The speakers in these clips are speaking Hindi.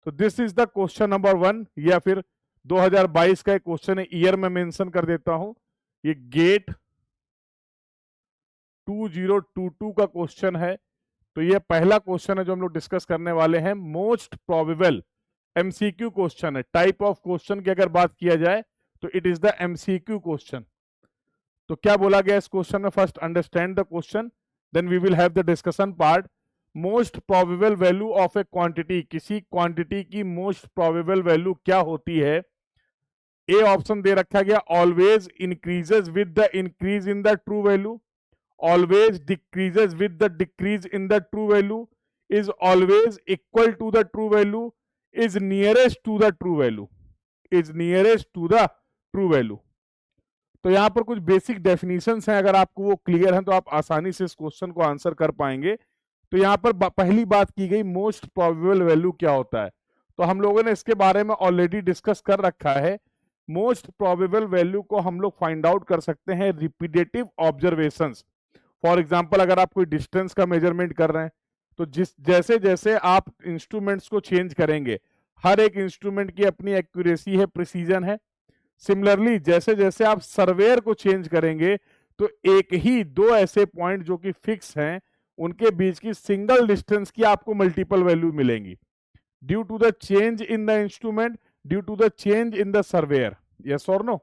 तो this is the question number 1, या फिर 2022 का एक क्वेश्चन है, ईयर में मेंशन कर देता हूं। ये गेट 2022 का क्वेश्चन है। तो ये पहला क्वेश्चन है जो हम लोग डिस्कस करने वाले हैं। मोस्ट प्रोबेबल एमसीक्यू क्वेश्चन है। टाइप ऑफ क्वेश्चन की अगर बात किया जाए तो it is the MCQ question. तो क्या बोला गया इस क्वेश्चन में? First understand the question, then we will have the discussion part. Most probable value of a quantity, किसी क्वांटिटी की मोस्ट प्रोबेबल वैल्यू क्या होती है? ए ऑप्शन दे रखा गया, always increases with the increase in the true value, always decreases with the decrease in the true value, is always equal to the true value, is nearest to the true value, is nearest to the true value। तो यहां पर कुछ बेसिक डेफिनेशंस हैं, अगर आपको वो क्लियर हैं तो आप आसानी से इस क्वेश्चन को आंसर कर पाएंगे। तो यहां पर पहली बात की गई मोस्ट प्रोबेबल वैल्यू क्या होता है, तो हम लोगों ने इसके बारे में ऑलरेडी डिस्कस कर रखा है। मोस्ट प्रोबेबल वैल्यू को हम लोग फाइंड आउट कर सकते हैं रिपीटेटिव ऑब्जर्वेशंस। फॉर एग्जाम्पल, अगर आप कोई डिस्टेंस का मेजरमेंट कर रहे हैं तो जैसे जैसे आप इंस्ट्रूमेंट्स को चेंज करेंगे, हर एक इंस्ट्रूमेंट की अपनी एक्यूरेसी है, प्रिसीजन है। सिमिलरली जैसे जैसे आप सर्वेयर को चेंज करेंगे तो एक ही दो ऐसे पॉइंट जो कि फिक्स हैं, उनके बीच की सिंगल डिस्टेंस की आपको मल्टीपल वैल्यू मिलेंगी due to the change in the instrument, due to the change in the surveyor. Yes और नो?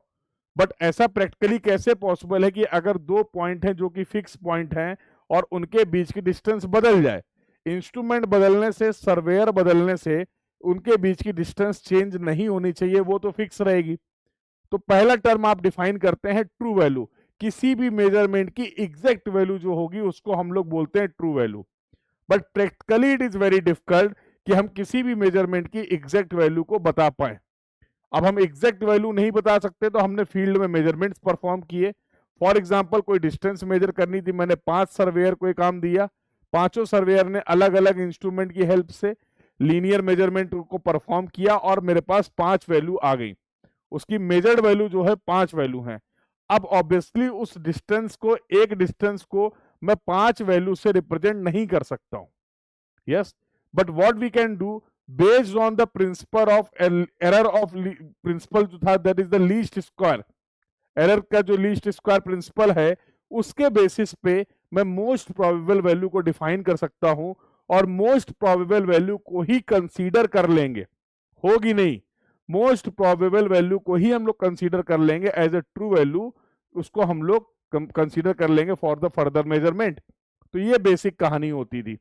बट ऐसा प्रैक्टिकली कैसे पॉसिबल है कि अगर दो पॉइंट हैं जो कि फिक्स पॉइंट हैं और उनके बीच की डिस्टेंस बदल जाए? इंस्ट्रूमेंट बदलने से, सर्वेयर बदलने से उनके बीच की डिस्टेंस चेंज नहीं होनी चाहिए, वो तो फिक्स रहेगी। तो पहला टर्म आप डिफाइन करते हैं ट्रू वैल्यू। किसी भी मेजरमेंट की एग्जैक्ट वैल्यू जो होगी उसको हम लोग बोलते हैं true value. But practically it is very difficult कि हम किसी भी मेजरमेंट की एग्जैक्ट वैल्यू को बता पाए। अब हम एग्जैक्ट वैल्यू नहीं बता सकते तो हमने फील्ड में मेजरमेंट्स परफॉर्म किए। फॉर एग्जांपल, कोई डिस्टेंस मेजर करनी थी, मैंने 5 सर्वेयर को काम दिया, पांचों सर्वेयर ने अलग अलग इंस्ट्रूमेंट की हेल्प से लीनियर मेजरमेंट को परफॉर्म किया और मेरे पास 5 वैल्यू आ गई। उसकी मेजर्ड वैल्यू जो है 5 वैल्यू है। अब ऑब्वियसली उस डिस्टेंस को, एक डिस्टेंस को मैं 5 वैल्यू से रिप्रेजेंट नहीं कर सकता हूं। Yes, but what we can do, based on the principle of error of principle जो था, that is the least square, error का जो लीस्ट स्क्वायर प्रिंसिपल है, उसके बेसिस पे मैं मोस्ट प्रोबेबल वैल्यू को डिफाइन कर सकता हूं और मोस्ट प्रोबेबल वैल्यू को ही कंसीडर कर लेंगे। होगी नहीं, मोस्ट प्रोबेबल वैल्यू को ही हम लोग कंसीडर कर लेंगे एज ए ट्रू वैल्यू, उसको हम लोग कंसीडर कर लेंगे फॉर द फर्दर मेजरमेंट। तो ये बेसिक कहानी होती थी।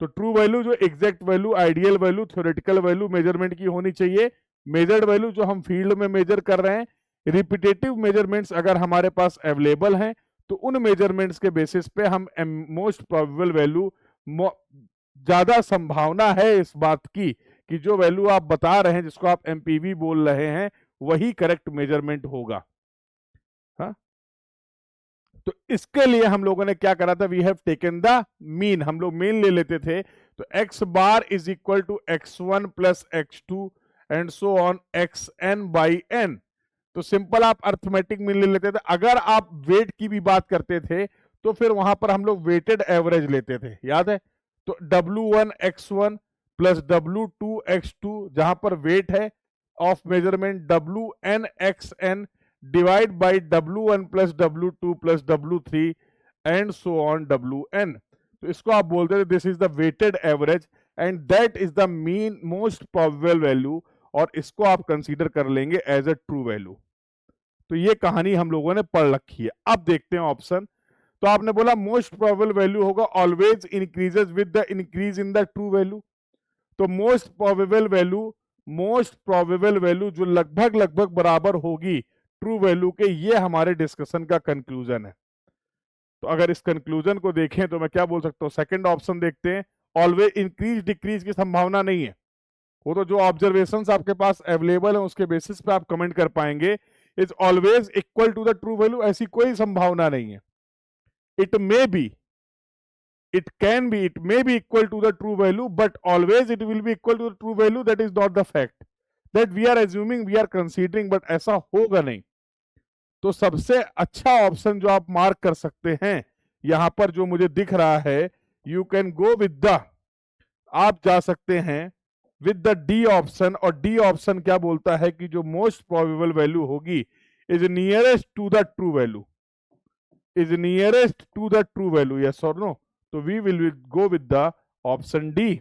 तो ट्रू वैल्यू जो exact value, ideal value, theoretical value measurement की होनी चाहिए। मेजर्ड वैल्यू जो हम फील्ड में मेजर कर रहे हैं, रिपीटेटिव मेजरमेंट्स अगर हमारे पास अवेलेबल हैं तो उन मेजरमेंट्स के बेसिस पे हम मोस्ट प्रोबेबल वैल्यू, ज्यादा संभावना है इस बात की कि जो वैल्यू आप बता रहे हैं, जिसको आप एमपीवी बोल रहे हैं, वही करेक्ट मेजरमेंट होगा। हाँ, तो इसके लिए हम लोगों ने क्या करा था, we have taken the mean. हम लोग मीन ले लेते थे, तो x bar is equal to x1 plus x2 and so on xn by n। तो सिंपल आप अर्थमेटिक मीन ले लेते थे। अगर आप वेट की भी बात करते थे तो फिर वहां पर हम लोग वेटेड एवरेज लेते थे, याद है? तो W1 x1 plus W2 x2, जहां पर वेट है of measurement Wn xn divide by W1 plus W2 plus W3 and so on Wn। तो इसको आप बोलते थे this is the weighted average and that is the mean most probable value, और इसको आप कंसीडर कर लेंगे एज अ ट्रू वैल्यू। तो ये कहानी हम लोगों ने पढ़ रखी है। अब देखते हैं ऑप्शन। तो आपने बोला मोस्ट प्रोबेबल वैल्यू होगा always increases with the increase in the true value. तो मोस्ट प्रोबेबल वैल्यू जो लगभग लगभग बराबर होगी ट्रू वैल्यू के, ये हमारे डिस्कशन का कंक्लूजन है। तो अगर इस कंक्लूजन को देखें तो मैं क्या बोल सकता हूं, सेकंड ऑप्शन देखते हैं, ऑलवेज इंक्रीज डिक्रीज की संभावना नहीं है। वो तो जो ऑब्जर्वेशंस आपके पास अवेलेबल है उसके बेसिस पे आप कमेंट कर पाएंगे। Is always equal to the true value, ऐसी कोई संभावना नहीं है। It may be, it may be equal to the true value, but always it will be equal to the true value. That is not the fact that we are assuming, we are considering, but ऐसा होगा नहीं। तो सबसे अच्छा ऑप्शन जो आप मार्क कर सकते हैं यहां पर जो मुझे दिख रहा है, you can go with the, आप जा सकते हैं विद द डी ऑप्शन, और डी ऑप्शन क्या बोलता है कि जो मोस्ट प्रोबेबल वैल्यू होगी is nearest to the true value, is nearest to the true value, yes और नो। तो we will go with the option D.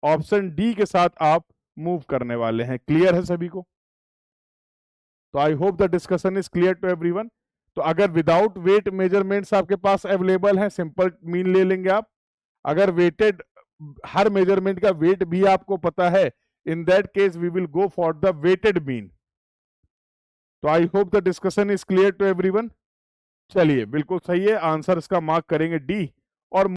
Option D के साथ आप मूव करने वाले हैं। क्लियर है सभी को? तो I hope the discussion is clear to everyone. तो अगर विदाउट वेट मेजरमेंट्स आपके पास अवेलेबल है, सिंपल मीन ले लेंगे आप। अगर वेटेड, हर मेजरमेंट का वेट भी आपको पता है, in that case we will go for the weighted mean. तो I hope the discussion is clear to everyone. चलिए, बिल्कुल सही है आंसर, इसका मार्क करेंगे डी। और